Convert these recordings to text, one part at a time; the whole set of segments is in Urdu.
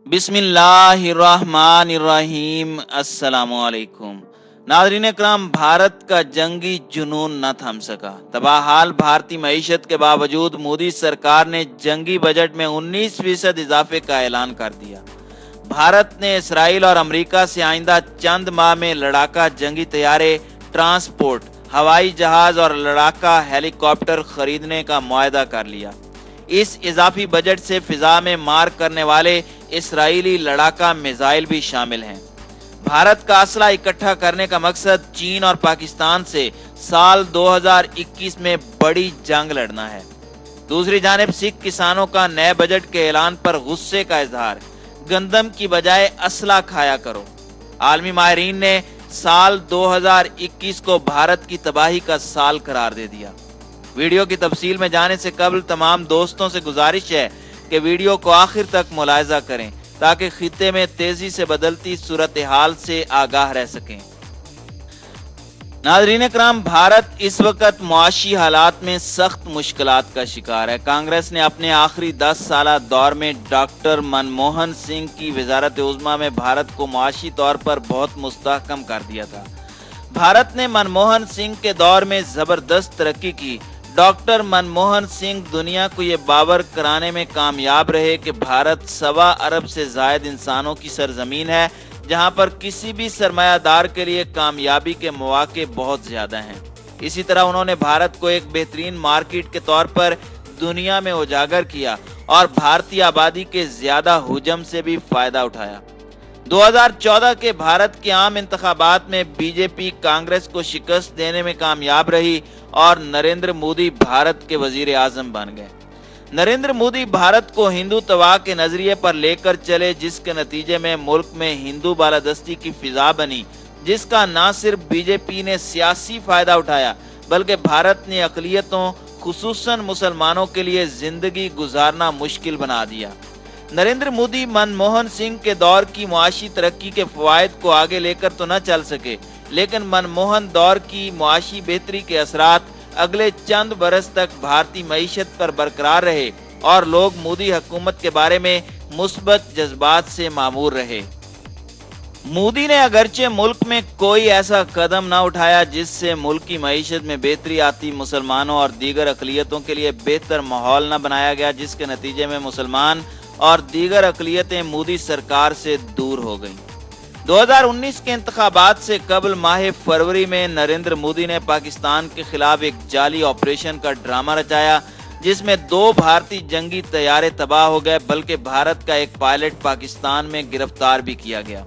بسم اللہ الرحمن الرحیم۔ السلام علیکم ناظرین اکرام، بھارت کا جنگی جنون نہ تھم سکا۔ تباہ حال بھارتی معیشت کے باوجود مودی سرکار نے جنگی بجٹ میں 19% اضافے کا اعلان کر دیا۔ بھارت نے اسرائیل اور امریکہ سے آئندہ چند ماہ میں لڑاکا جنگی طیارے، ٹرانسپورٹ، ہوائی جہاز اور لڑاکا ہیلی کاپٹر خریدنے کا معاہدہ کر لیا۔ اس اضافی بجٹ سے فضا میں مار کرنے والے اسرائیلی لڑاکا میزائل بھی شامل ہیں۔ بھارت کا اسلحہ اکٹھا کرنے کا مقصد چین اور پاکستان سے سال 2021 میں بڑی جنگ لڑنا ہے۔ دوسری جانب سکھ کسانوں کا نئے بجٹ کے اعلان پر غصے کا اظہار، گندم کی بجائے اسلحہ کھایا کرو۔ عالمی ماہرین نے سال 2021 کو بھارت کی تباہی کا سال قرار دے دیا۔ ویڈیو کی تفصیل میں جانے سے قبل تمام دوستوں سے گزارش ہے کہ ویڈیو کو آخر تک ملاحظہ کریں تاکہ خطے میں تیزی سے بدلتی صورتحال سے آگاہ رہ سکیں۔ ناظرین اکرام، بھارت اس وقت معاشی حالات میں سخت مشکلات کا شکار ہے۔ کانگریس نے اپنے آخری 10 سالہ دور میں ڈاکٹر منموہن سنگھ کی وزارت عظمیٰ میں بھارت کو معاشی طور پر بہت مستحکم کر دیا تھا۔ بھارت نے منموہن سنگھ کے دور میں زبردست ترقی کی۔ ڈاکٹر منموہن سنگھ دنیا کو یہ باور کرانے میں کامیاب رہے کہ بھارت 1.25 ارب سے زائد انسانوں کی سرزمین ہے، جہاں پر کسی بھی سرمایہ دار کے لیے کامیابی کے مواقع بہت زیادہ ہیں۔ اسی طرح انہوں نے بھارت کو ایک بہترین مارکیٹ کے طور پر دنیا میں اجاگر کیا اور بھارتی آبادی کے زیادہ حجم سے بھی فائدہ اٹھایا۔ 2014 کے بھارت کے عام انتخابات میں بی جے پی کانگریس کو شکست دینے میں کامیاب رہی اور نریندر مودی بھارت کے وزیر اعظم بن گئے۔ نریندر مودی بھارت کو ہندوتوا کے نظریے پر لے کر چلے، جس کے نتیجے میں ملک میں ہندو بالادستی کی فضا بنی، جس کا نہ صرف بی جے پی نے سیاسی فائدہ اٹھایا بلکہ بھارت نے اقلیتوں خصوصاً مسلمانوں کے لیے زندگی گزارنا مشکل بنا دیا۔ نریندر مودی منموہن سنگھ کے دور کی معاشی ترقی کے فوائد کو آگے لے کر تو نہ چل سکے، لیکن منموہن دور کی معاشی بہتری کے اثرات اگلے چند برس تک بھارتی معیشت پر برقرار رہے اور لوگ مودی حکومت کے بارے میں مثبت جذبات سے معمور رہے۔ مودی نے اگرچہ ملک میں کوئی ایسا قدم نہ اٹھایا جس سے ملک کی معیشت میں بہتری آتی، مسلمانوں اور دیگر اقلیتوں کے لیے بہتر ماحول نہ بنایا گیا، جس کے نتیجے میں مسلمان اور دیگر اقلیتیں مودی سرکار سے دور ہو گئیں۔ 2019 کے انتخابات سے قبل ماہ فروری میں نریندر مودی نے پاکستان کے خلاف ایک جعلی آپریشن کا ڈرامہ رچایا، جس میں 2 بھارتی جنگی طیارے تباہ ہو گئے، بلکہ بھارت کا ایک پائلٹ پاکستان میں گرفتار بھی کیا گیا۔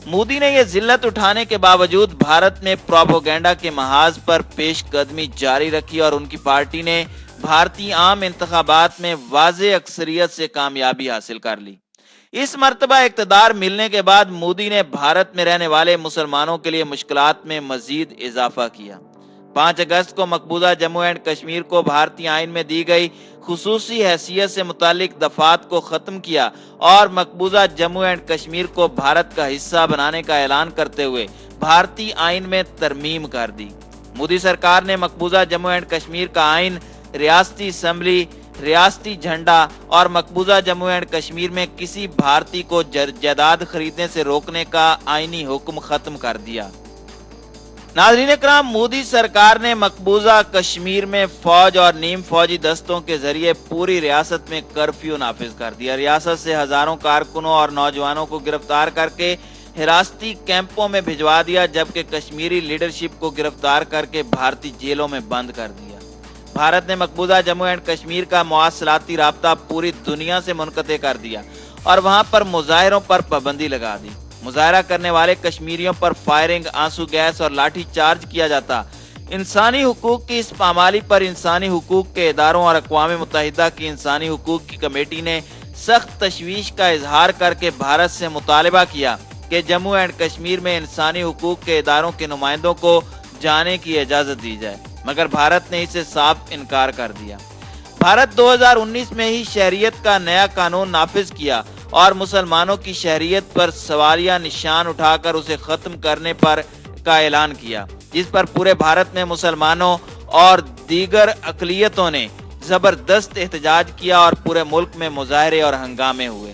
مودی نے یہ ذلت اٹھانے کے باوجود بھارت میں پروپیگنڈا کے محاذ پر پیش قدمی جاری رکھی اور ان کی پارٹی نے بھارتی عام انتخابات میں واضح اکثریت سے کامیابی حاصل کر لی۔ اس مرتبہ اقتدار ملنے کے بعد مودی نے بھارت میں رہنے والے مسلمانوں کے لیے مشکلات میں مزید اضافہ کیا۔ 5 اگست کو مقبوضہ جموں اینڈ کشمیر کو بھارتی آئین میں دی گئی خصوصی حیثیت سے متعلق دفعات کو ختم کیا اور مقبوضہ جموں اینڈ کشمیر کو بھارت کا حصہ بنانے کا اعلان کرتے ہوئے بھارتی آئین میں ترمیم کر دی۔ مودی سرکار نے مقبوضہ جموں اینڈ کشمیر کا آئین، ریاستی اسمبلی، ریاستی جھنڈا اور مقبوضہ جموں اینڈ کشمیر میں کسی بھارتی کو جائیداد خریدنے سے روکنے کا آئینی حکم ختم کر دیا۔ ناظرین اکرام، مودی سرکار نے مقبوضہ کشمیر میں فوج اور نیم فوجی دستوں کے ذریعے پوری ریاست میں کرفیو نافذ کر دیا۔ ریاست سے ہزاروں کارکنوں اور نوجوانوں کو گرفتار کر کے حراستی کیمپوں میں بھجوا دیا، جبکہ کشمیری لیڈرشپ کو گرفتار کر کے بھارتی جیلوں میں بند کر دیا۔ بھارت نے مقبوضہ جموں اینڈ کشمیر کا مواصلاتی رابطہ پوری دنیا سے منقطع کر دیا اور وہاں پر مظاہروں پر پابندی لگا دی۔ مظاہرہ کرنے والے کشمیریوں پر فائرنگ، آنسو گیس اور لاٹھی چارج کیا جاتا۔ انسانی حقوق کی اس پامالی پر انسانی حقوق کے اداروں اور اقوام متحدہ کی انسانی حقوق کی کمیٹی نے سخت تشویش کا اظہار کر کے بھارت سے مطالبہ کیا کہ جموں اینڈ کشمیر میں انسانی حقوق کے اداروں کے نمائندوں کو جانے کی اجازت دی جائے، مگر بھارت نے اسے صاف انکار کر دیا۔ بھارت 2019 میں ہی شہریت کا نیا قانون نافذ کیا اور مسلمانوں کی شہریت پر سوالیہ نشان اٹھا کر اسے ختم کرنے کا اعلان کیا، جس پر پورے بھارت میں مسلمانوں اور دیگر اقلیتوں نے زبردست احتجاج کیا اور پورے ملک میں مظاہرے اور ہنگامے ہوئے۔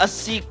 80